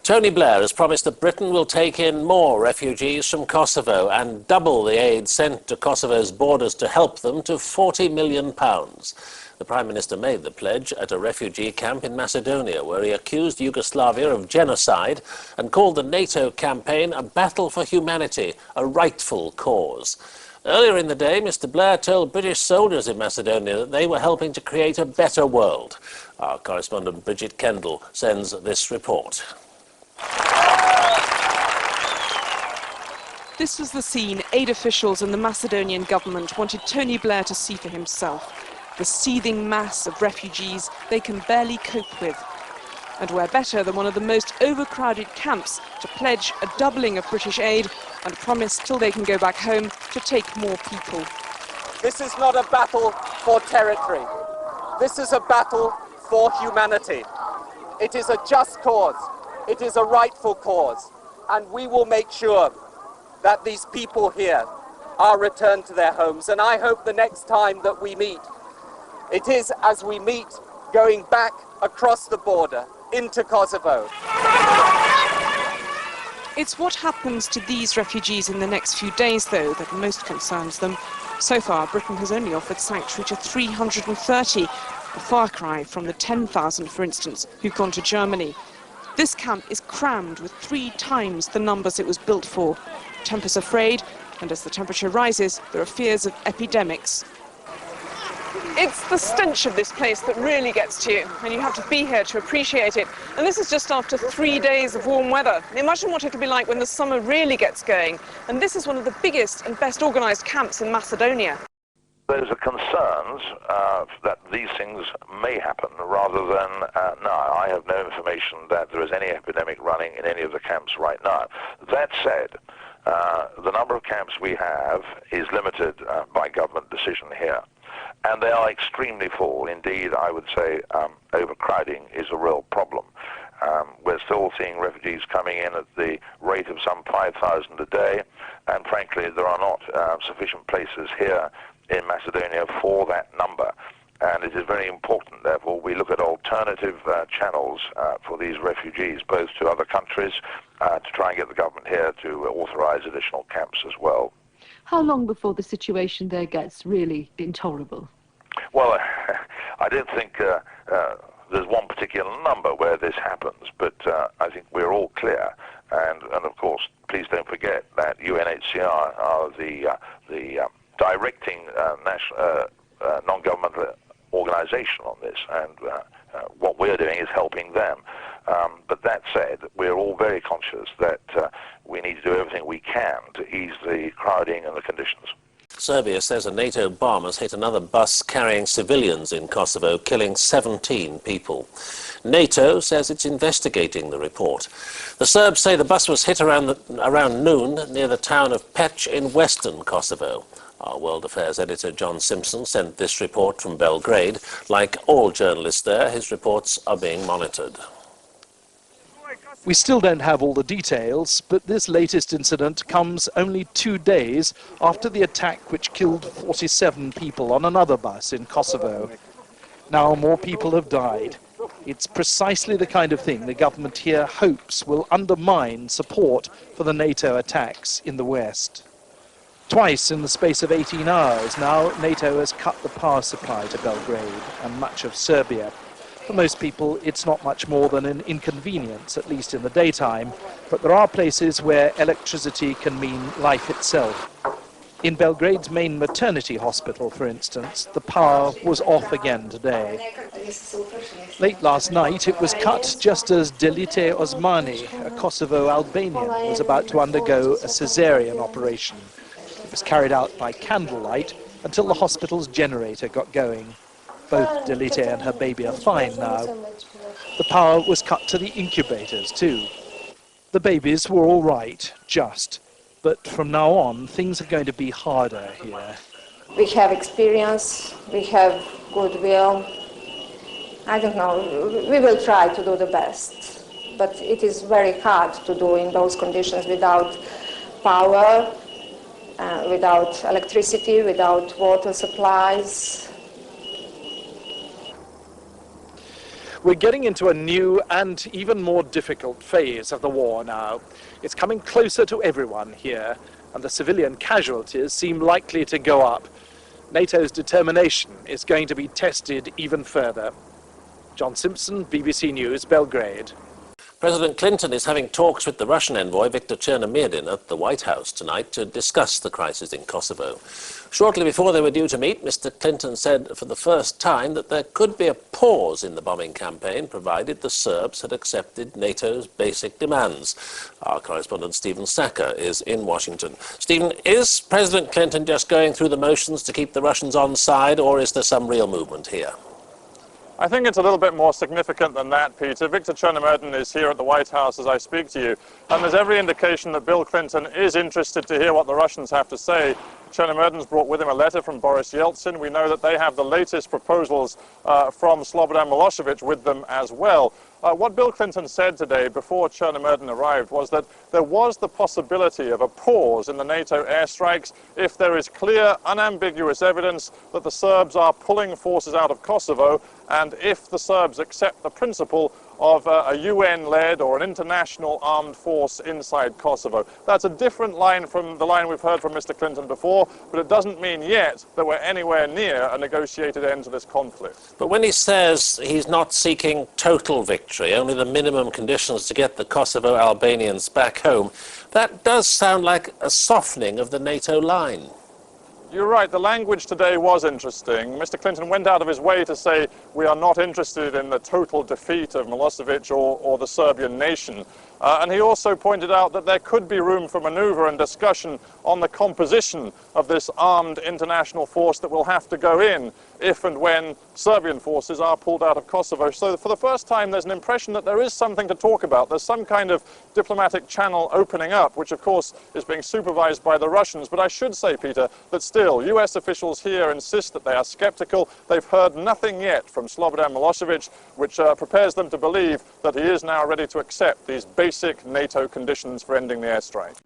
Tony Blair has promised that Britain will take in more refugees from Kosovo and double the aid sent to Kosovo's borders to help them to £40 million. The Prime Minister made the pledge at a refugee camp in Macedonia, where he accused Yugoslavia of genocide and called the NATO campaign a battle for humanity, a rightful cause. Earlier in the day, Mr. Blair told British soldiers in Macedonia that they were helping to create a better world. Our correspondent Bridget Kendall sends this report. This was the scene aid officials and the Macedonian government wanted Tony Blair to see for himself. The seething mass of refugees they can barely cope with. And where better than one of the most overcrowded camps to pledge a doubling of British aid and promise till they can go back home to take more people. This is not a battle for territory. This is a battle for humanity. It is a just cause. It is a rightful cause. And we will make sure that these people here are returned to their homes. And I hope the next time that we meet, it is as we meet going back across the border into Kosovo. It's what happens to these refugees in the next few days, though, that most concerns them. So far, Britain has only offered sanctuary to 330, a far cry from the 10,000, for instance, who've gone to Germany. This camp is crammed with 3 times the numbers it was built for. Tempers are frayed, and as the temperature rises, there are fears of epidemics. It's the stench of this place that really gets to you, and you have to be here to appreciate it. And this is just after 3 days of warm weather. Imagine what it'll be like when the summer really gets going. And this is one of the biggest and best organised camps in Macedonia. Those are concerns that these things may happen rather than now. I have no information that there is any epidemic running in any of the camps right now. That said, the number of camps we have is limited by government decision here. And they are extremely full. Indeed, I would say overcrowding is a real problem. We're still seeing refugees coming in at the rate of some 5,000 a day, and frankly, there are not sufficient places here in Macedonia for that number. And it is very important, therefore, we look at alternative channels for these refugees, both to other countries, to try and get the government here to authorize additional camps as well. How long before the situation there gets really intolerable? Well, I don't think there's one particular number where this happens, but I think we're all clear. And of course, please don't forget that UNHCR are the directing non-governmental organization on this, and what we're doing is helping them. But that said, we're all very conscious that we need to do everything we can to ease the crowding and the conditions. Serbia says a NATO bomb has hit another bus carrying civilians in Kosovo, killing 17 people. NATO says it's investigating the report. The Serbs say the bus was hit around noon near the town of Peć in western Kosovo. Our World Affairs editor John Simpson sent this report from Belgrade. Like all journalists there, his reports are being monitored. We still don't have all the details, but this latest incident comes only 2 days after the attack which killed 47 people on another bus in Kosovo. Now more people have died. It's precisely the kind of thing the government here hopes will undermine support for the NATO attacks in the West. Twice in the space of 18 hours now, NATO has cut the power supply to Belgrade and much of Serbia. For most people, it's not much more than an inconvenience, at least in the daytime, but there are places where electricity can mean life itself. In Belgrade's main maternity hospital, for instance, the power was off again today. Late last night, it was cut just as Delite Osmani, a Kosovo Albanian, was about to undergo a caesarean operation. It was carried out by candlelight until the hospital's generator got going. Both Delite and her baby are fine now. The power was cut to the incubators too. The babies were all right, just. But from now on, things are going to be harder here. We have experience, we have goodwill. I don't know, we will try to do the best. But it is very hard to do in those conditions without power, without electricity, without water supplies. We're getting into a new and even more difficult phase of the war now. It's coming closer to everyone here, and the civilian casualties seem likely to go up. NATO's determination is going to be tested even further. John Simpson, BBC News, Belgrade. President Clinton is having talks with the Russian envoy Viktor Chernomyrdin at the White House tonight to discuss the crisis in Kosovo. Shortly before they were due to meet, Mr. Clinton said for the first time that there could be a pause in the bombing campaign provided the Serbs had accepted NATO's basic demands. Our correspondent Stephen Sacker is in Washington. Stephen, is President Clinton just going through the motions to keep the Russians on side, or is there some real movement here? I think it's a little bit more significant than that, Peter. Viktor Chernomyrdin is here at the White House as I speak to you, and there's every indication that Bill Clinton is interested to hear what the Russians have to say. Chernomyrdin's brought with him a letter from Boris Yeltsin. We know that they have the latest proposals from Slobodan Milosevic with them as well. What Bill Clinton said today before Chernomyrdin arrived was that there was the possibility of a pause in the NATO airstrikes if there is clear, unambiguous evidence that the Serbs are pulling forces out of Kosovo, and if the Serbs accept the principle of a UN-led or an international armed force inside Kosovo. That's a different line from the line we've heard from Mr. Clinton before, but it doesn't mean yet that we're anywhere near a negotiated end to this conflict. But when he says he's not seeking total victory, only the minimum conditions to get the Kosovo Albanians back home, that does sound like a softening of the NATO line. You're right, the language today was interesting. Mr. Clinton went out of his way to say we are not interested in the total defeat of Milosevic or the Serbian nation. And he also pointed out that there could be room for manoeuvre and discussion on the composition of this armed international force that will have to go in if and when Serbian forces are pulled out of Kosovo. So for the first time, there's an impression that there is something to talk about. There's some kind of diplomatic channel opening up, which of course is being supervised by the Russians. But I should say, Peter, that still US officials here insist that they are skeptical. They've heard nothing yet from Slobodan Milosevic, which prepares them to believe that he is now ready to accept these basic NATO conditions for ending the airstrike.